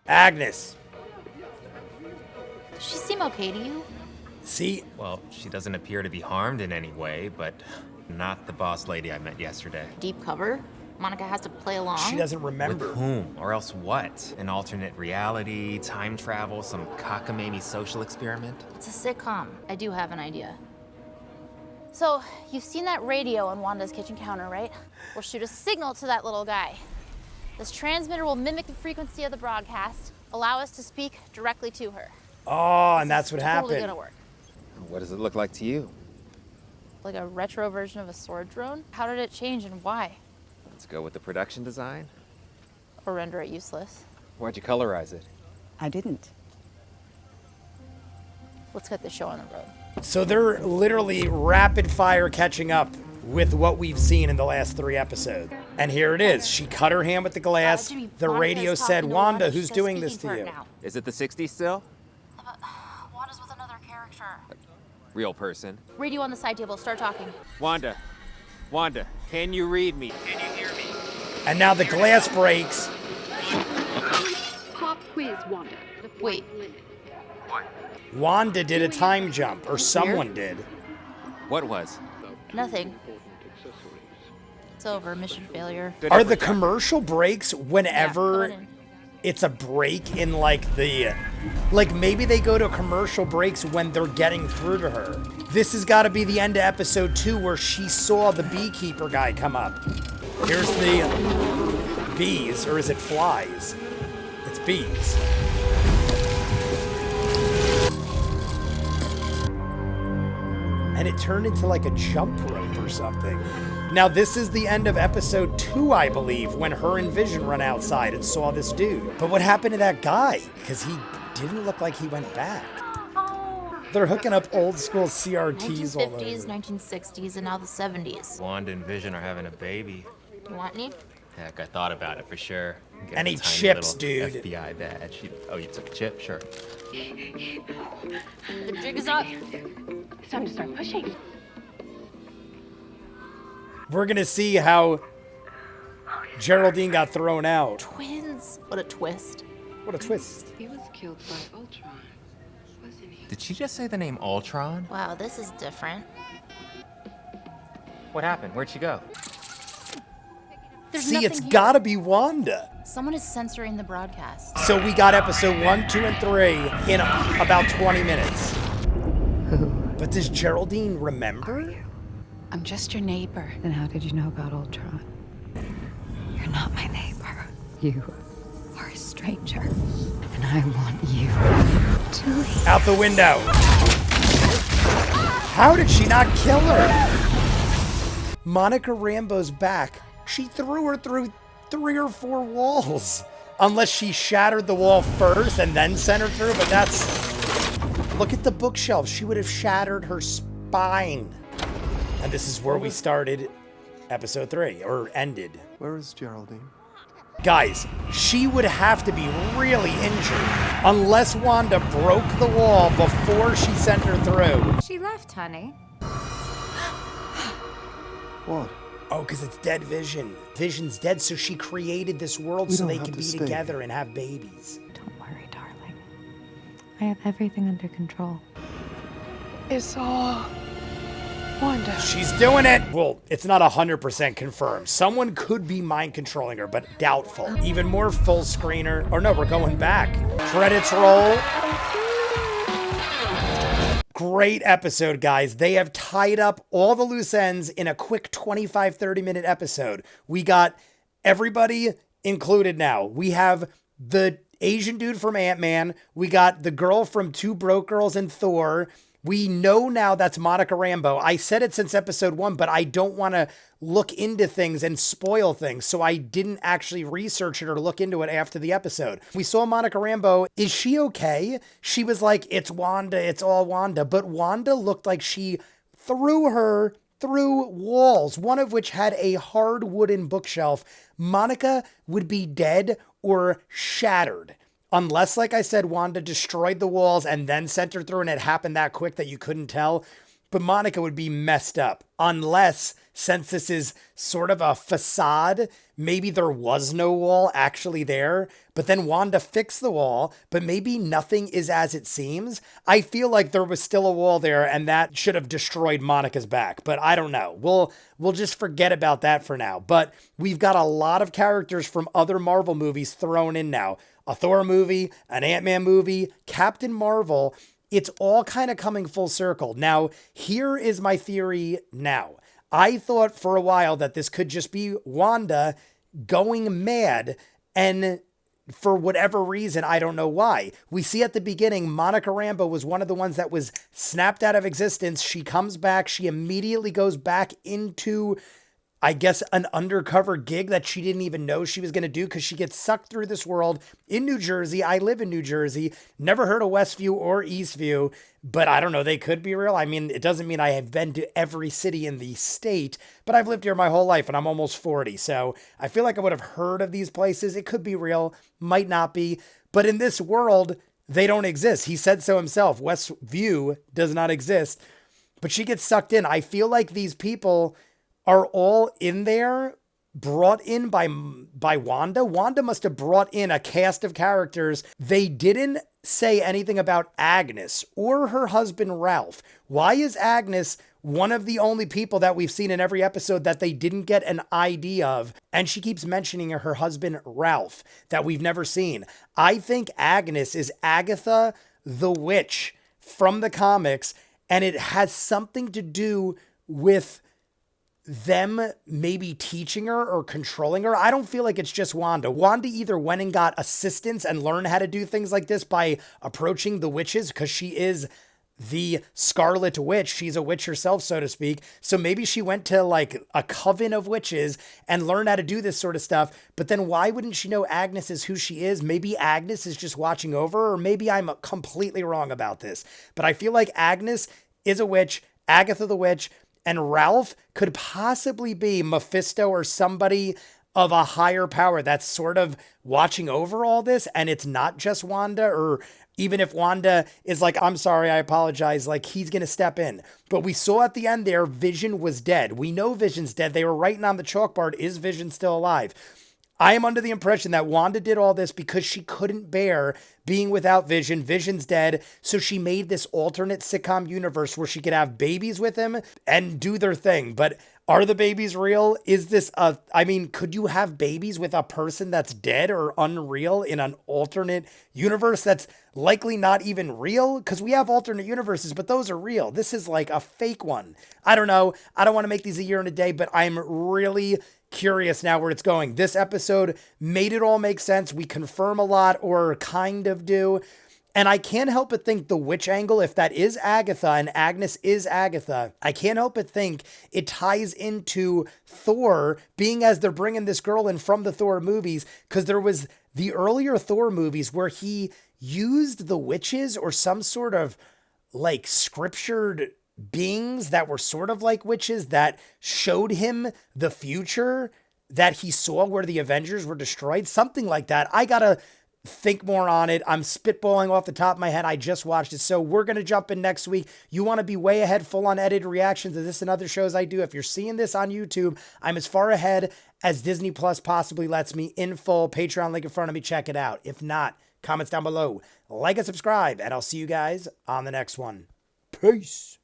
Agnes. Does she seem okay to you? See? Well, she doesn't appear to be harmed in any way, but not the boss lady I met yesterday. Deep cover? Monica has to play along? She doesn't remember. With whom? Or else what? An alternate reality, time travel, some cockamamie social experiment? It's a sitcom. I do have an idea. So, you've seen that radio on Wanda's kitchen counter, right? We'll shoot a signal to that little guy. This transmitter will mimic the frequency of the broadcast, allow us to speak directly to her. Oh, and that's what Totally happened. gonna work. What does it look like to you? Like a retro version of a sword drone? How did it change and why? Let's go with the production design. Or render it useless? Why'd you colorize it? I didn't. Let's get the show on the road. So they're literally rapid fire catching up with what we've seen in the last 3 episodes. And here it is. She cut her hand with the glass. Jimmy, The Monica radio is said, talking to Wanda, She who's says doing this speaking to you? part now. Is it the 60s still? Wanda's with another character. Real person. Radio on the side table. Start talking. Wanda, can you read me? Can you hear me? And now the glass breaks. Pop quiz, Wanda. Wait. What? Wanda did a time jump, or someone did. What was? Nothing. It's over. Mission failure. Good Are effort, the Jack. commercial breaks Yeah, whenever go in. it's a break in like the... Like maybe they go to commercial breaks when they're getting through to her. This has got to be the end of episode 2 where she saw the beekeeper guy come up. Here's the bees, or is it flies? It's bees. And it turned into like a jump rope or something. Now this is the end of episode 2, I believe, when her and Vision run outside and saw this dude. But what happened to that guy? Because he didn't look like he went back. They're hooking up old school CRTs all 1950s, over. 1960s, and now the 70s. Wanda and Vision are having a baby. You want any? Heck, I thought about it for sure. Get Any a tiny chips, little dude? FBI badge. Oh, you took a chip? Sure. The jig is up. It's time to start pushing. We're gonna see how Geraldine got thrown out. Twins. What a twist. What a twist. He was killed by Ultron, wasn't he? Did she just say the name Ultron? Wow, this is different. What happened? Where'd she go? There's See, nothing it's here. gotta be Wanda. Someone is censoring the broadcast. So we got episode 1, 2, and 3 in about 20 minutes. But does Geraldine remember? I'm just your neighbor. Then how did you know about Ultron? You're not my neighbor. You are a stranger. And I want you to leave. Out the window. How did she not kill her? Monica Rambeau's back. She threw her through 3 or 4 walls. Unless she shattered the wall first and then sent her through, but that's... Look at the bookshelf. She would have shattered her spine. And this is where we started episode 3, or ended. Where is Geraldine? Guys, she would have to be really injured unless Wanda broke the wall before she sent her through. She left, honey. What? Oh, because it's dead Vision. Vision's dead, so she created this world We so don't they have can to be stay together here. and have babies. Don't worry, darling. I have everything under control. It's all Wanda. She's doing it! Well, it's not 100% confirmed. Someone could be mind controlling her, but doubtful. Even more full screener. Or no, we're going back. Credits roll. Great episode, guys. They have tied up all the loose ends in a quick 25, 30-minute episode. We got everybody included now. We have the Asian dude from Ant-Man. We got the girl from Two Broke Girls and Thor. We know now that's Monica Rambeau. I said it since episode 1, but I don't want to look into things and spoil things, so I didn't actually research it or look into it after the episode. We saw Monica Rambeau. Is she okay? She was like, it's Wanda, it's all Wanda. But Wanda looked like she threw her through walls, one of which had a hard wooden bookshelf. Monica would be dead or shattered. Unless, like I said, Wanda destroyed the walls and then sent her through and it happened that quick that you couldn't tell. but Monica would be messed up. Unless, since this is sort of a facade, maybe there was no wall actually there, but then Wanda fixed the wall, but maybe nothing is as it seems. I feel like there was still a wall there and that should have destroyed Monica's back, but I don't know. We'll just forget about that for now. But we've got a lot of characters from other Marvel movies thrown in now. A Thor movie, an Ant-Man movie, Captain Marvel. It's all kind of coming full circle. Now, here is my theory now. I thought for a while that this could just be Wanda going mad, and for whatever reason, I don't know why. We see at the beginning, Monica Rambeau was one of the ones that was snapped out of existence. She comes back. She immediately goes back into, I guess, an undercover gig that she didn't even know she was going to do because she gets sucked through this world in New Jersey. I live in New Jersey. Never heard of Westview or Eastview, but I don't know. They could be real. I mean, it doesn't mean I have been to every city in the state, but I've lived here my whole life and I'm almost 40. So I feel like I would have heard of these places. It could be real, might not be, but in this world, they don't exist. He said so himself. Westview does not exist, but she gets sucked in. I feel like these people are all in there, brought in by Wanda. Wanda must have brought in a cast of characters. They didn't say anything about Agnes or her husband, Ralph. Why is Agnes one of the only people that we've seen in every episode that they didn't get an ID of? And she keeps mentioning her husband, Ralph, that we've never seen. I think Agnes is Agatha the Witch from the comics, and it has something to do with them maybe teaching her or controlling her. I don't feel like it's just Wanda. Wanda either went and got assistance and learned how to do things like this by approaching the witches, because she is the Scarlet Witch. She's a witch herself, so to speak. So maybe she went to like a coven of witches and learned how to do this sort of stuff. But then why wouldn't she know Agnes is who she is? Maybe Agnes is just watching over her, or maybe I'm completely wrong about this. But I feel like Agnes is a witch, Agatha the Witch, and Ralph could possibly be Mephisto or somebody of a higher power that's sort of watching over all this. And it's not just Wanda, or even if Wanda is like, I'm sorry, I apologize, like he's going to step in. But we saw at the end there, Vision was dead. We know Vision's dead. They were writing on the chalkboard, is Vision still alive? I am under the impression that Wanda did all this because she couldn't bear being without Vision. Vision's dead. So she made this alternate sitcom universe where she could have babies with him and do their thing. But are the babies real? Is this could you have babies with a person that's dead or unreal in an alternate universe that's likely not even real? Because we have alternate universes, but those are real. This is like a fake one. I don't know. I don't want to make these a year and a day, but I'm really curious now where it's going. This episode made it all make sense. We confirm a lot, or kind of do. And I can't help but think the witch angle, if that is Agatha and Agnes is Agatha, I can't help but think it ties into Thor, being as they're bringing this girl in from the Thor movies, because there was the earlier Thor movies where he used the witches or some sort of like scriptured beings that were sort of like witches that showed him the future that he saw where the Avengers were destroyed, something like that. I gotta think more on it. I'm spitballing off the top of my head. I just watched it. So we're going to jump in next week. You want to be way ahead, full on edited reactions of this and other shows I do. If you're seeing this on YouTube, I'm as far ahead as Disney Plus possibly lets me, in full. Patreon link in front of me. Check it out. If not, comments down below. Like and subscribe, and I'll see you guys on the next one. Peace.